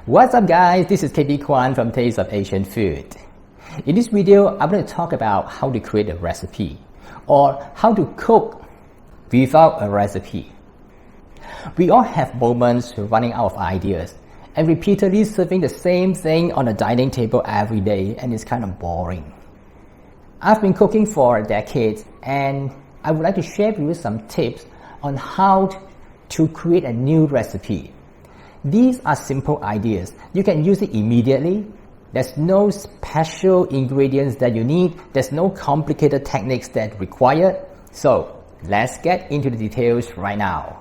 What's up guys, this is KB Kwan from Taste of Asian Food. In this video, I'm going to talk about how to create a recipe or how to cook without a recipe. We all have moments running out of ideas and repeatedly serving the same thing on a dining table every day, and it's kind of boring. I've been cooking for decades and I would like to share with you some tips on how to create a new recipe. These are simple ideas. You can use it immediately. There's no special ingredients that you need. There's no complicated techniques that are required. So let's get into the details right now.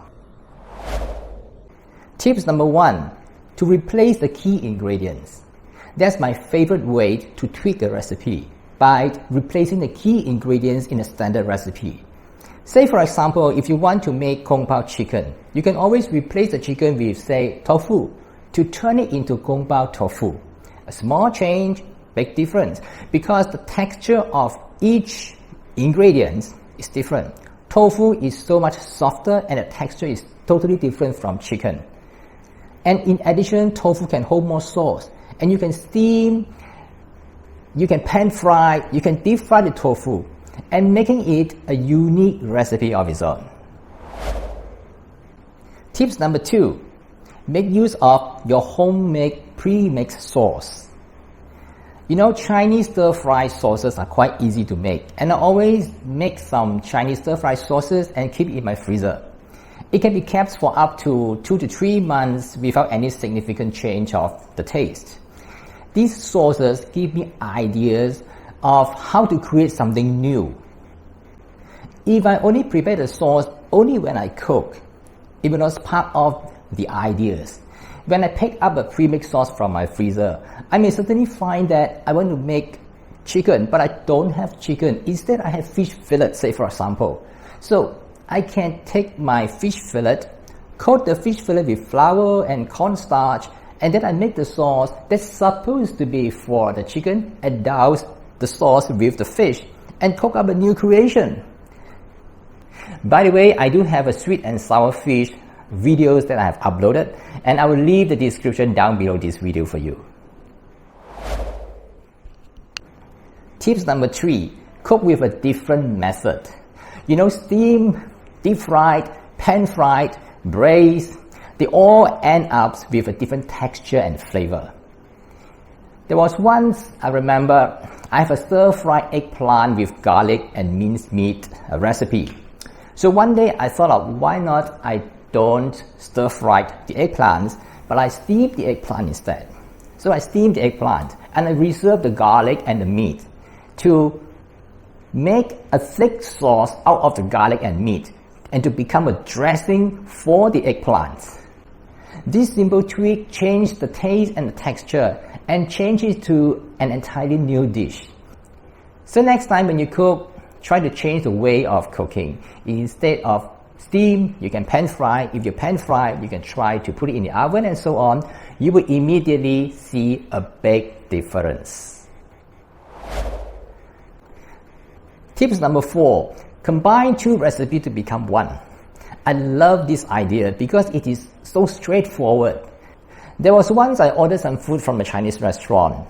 Tips number 1, to replace the key ingredients. That's my favorite way to tweak a recipe, by replacing the key ingredients in a standard recipe. Say for example, if you want to make Kung Pao chicken, you can always replace the chicken with, say, tofu to turn it into Kung Pao tofu. A small change, big difference, because the texture of each ingredient is different. Tofu is so much softer and the texture is totally different from chicken. And in addition, tofu can hold more sauce, and you can steam, you can pan fry, you can deep fry the tofu, and making it a unique recipe of its own. Tips number 2, make use of your homemade pre-mixed sauce. You know, Chinese stir-fry sauces are quite easy to make, and I always make some Chinese stir-fry sauces and keep it in my freezer. It can be kept for up to 2 to 3 months without any significant change of the taste. These sauces give me ideas of how to create something new. If I only prepare the sauce only when I cook, it will not part of the ideas. When I pick up a premixed sauce from my freezer, I may certainly find that I want to make chicken, but I don't have chicken. Instead, I have fish fillet, say for example. So I can take my fish fillet, coat the fish fillet with flour and cornstarch, and then I make the sauce that's supposed to be for the chicken and douse the sauce with the fish and cook up a new creation. By the way, I do have a sweet and sour fish videos that I have uploaded, and I will leave the description down below this video for you. Tips number 3, cook with a different method. You know, steam, deep fried, pan fried, braised, they all end up with a different texture and flavor. There was once, I remember, I have a stir-fried eggplant with garlic and minced meat recipe. So one day I thought of why not I don't stir-fry the eggplants, but I steam the eggplant instead. So I steamed the eggplant and I reserved the garlic and the meat to make a thick sauce out of the garlic and meat and to become a dressing for the eggplants. This simple tweak changed the taste and the texture and changed it to an entirely new dish. So next time when you cook, try to change the way of cooking. Instead of steam, you can pan fry. If you pan fry, you can try to put it in the oven and so on. You will immediately see a big difference. Tips number 4, combine 2 recipes to become 1. I love this idea because it is so straightforward. There was once I ordered some food from a Chinese restaurant.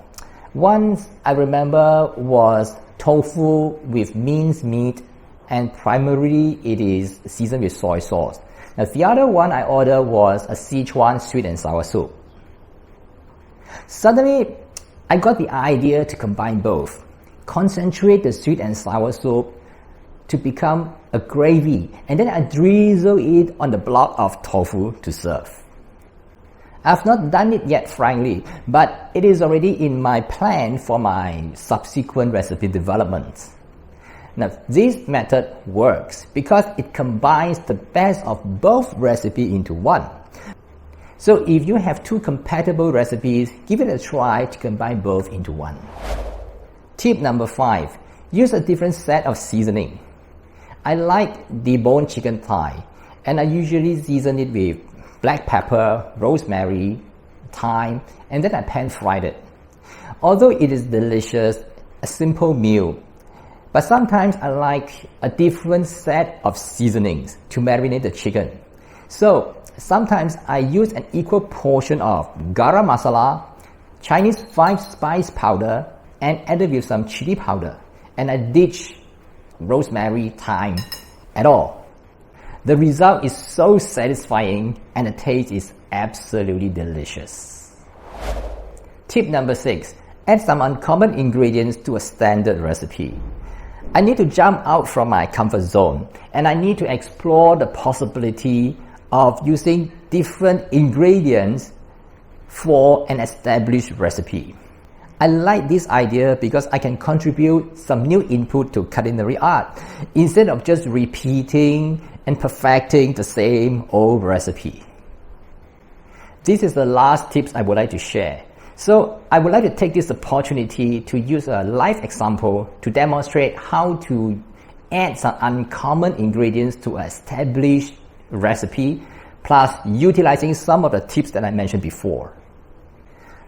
Once I remember was tofu with minced meat, and primarily it is seasoned with soy sauce. Now the other one I ordered was a Sichuan sweet and sour soup. Suddenly I got the idea to combine both. Concentrate the sweet and sour soup to become a gravy, and then I drizzle it on the block of tofu to serve. I've not done it yet, frankly, but it is already in my plan for my subsequent recipe development. Now, this method works because it combines the best of both recipes into one. So if you have 2 compatible recipes, give it a try to combine both into one. Tip number 5, use a different set of seasoning. I like deboned chicken thigh, and I usually season it with black pepper, rosemary, thyme, and then I pan fried it. Although it is delicious, a simple meal, but sometimes I like a different set of seasonings to marinate the chicken. So Sometimes I use an equal portion of garam masala, Chinese 5-spice powder, and added with some chili powder, and I ditch rosemary, thyme at all. The result is so satisfying and the taste is absolutely delicious. Tip number 6. Add some uncommon ingredients to a standard recipe. I need to jump out from my comfort zone and I need to explore the possibility of using different ingredients for an established recipe. I like this idea because I can contribute some new input to culinary art instead of just repeating and perfecting the same old recipe. This is the last tips I would like to share. So I would like to take this opportunity to use a live example to demonstrate how to add some uncommon ingredients to an established recipe, plus utilizing some of the tips that I mentioned before.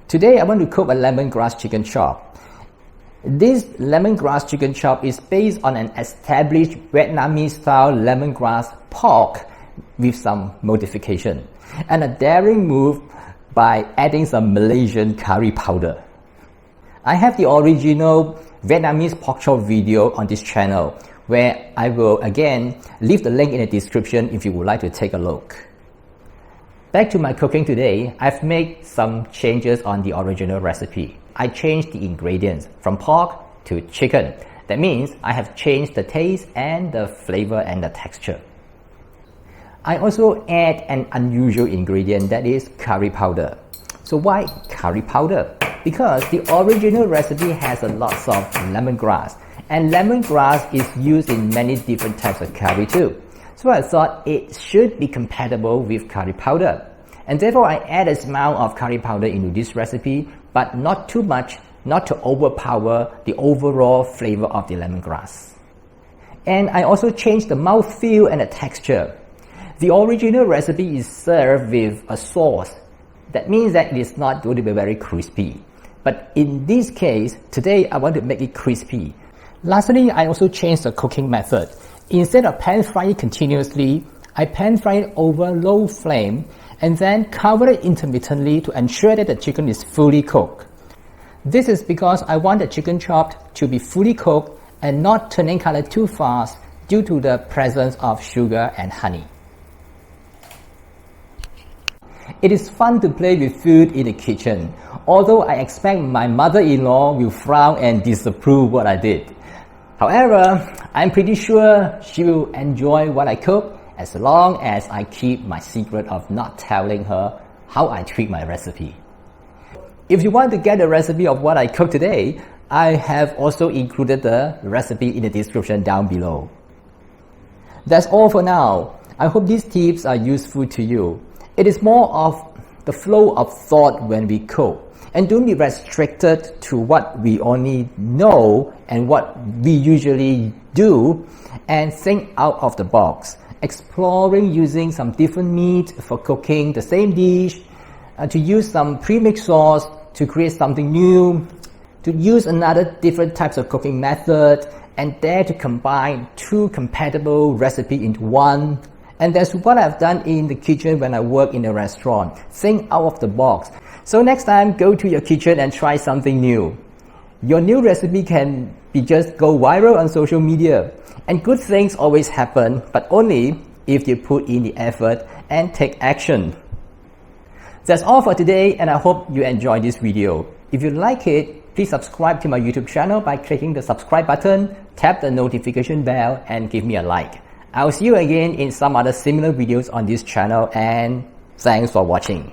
Today I want to cook a lemongrass chicken chop. This lemongrass chicken chop is based on an established Vietnamese style lemongrass pork with some modification, and a daring move by adding some Malaysian curry powder. I have the original Vietnamese pork chop video on this channel, where I will again leave the link in the description if you would like to take a look. Back to my cooking today, I've made some changes on the original recipe. I changed the ingredients from pork to chicken. That means I have changed the taste and the flavor and the texture. I also add an unusual ingredient, that is curry powder. So why curry powder? Because the original recipe has a lot of lemongrass, and lemongrass is used in many different types of curry too. So I thought it should be compatible with curry powder. And therefore I add a amount of curry powder into this recipe, but not too much, not to overpower the overall flavor of the lemongrass. And I also changed the mouthfeel and the texture. The original recipe is served with a sauce. That means that it is not going to be very crispy. But in this case, today I want to make it crispy. Lastly, I also changed the cooking method. Instead of pan frying it continuously, I pan fry it over low flame and then cover it intermittently to ensure that the chicken is fully cooked. This is because I want the chicken chopped to be fully cooked and not turning color too fast due to the presence of sugar and honey. It is fun to play with food in the kitchen, although I expect my mother-in-law will frown and disapprove what I did. However, I'm pretty sure she will enjoy what I cook as long as I keep my secret of not telling her how I treat my recipe. If you want to get a recipe of what I cooked today, I have also included the recipe in the description down below. That's all for now. I hope these tips are useful to you. It is more of the flow of thought when we cook, and don't be restricted to what we only know and what we usually do, and think out of the box, exploring using some different meat for cooking the same dish, to use some premixed sauce to create something new, to use another different types of cooking method, and dare to combine two compatible recipes into one. And that's what I've done in the kitchen when I work in a restaurant. Think out of the box. So next time, go to your kitchen and try something new. Your new recipe can be just go viral on social media. And good things always happen, but only if you put in the effort and take action. That's all for today, and I hope you enjoyed this video. If you like it, please subscribe to my YouTube channel by clicking the subscribe button, tap the notification bell, and give me a like. I'll see you again in some other similar videos on this channel, and thanks for watching.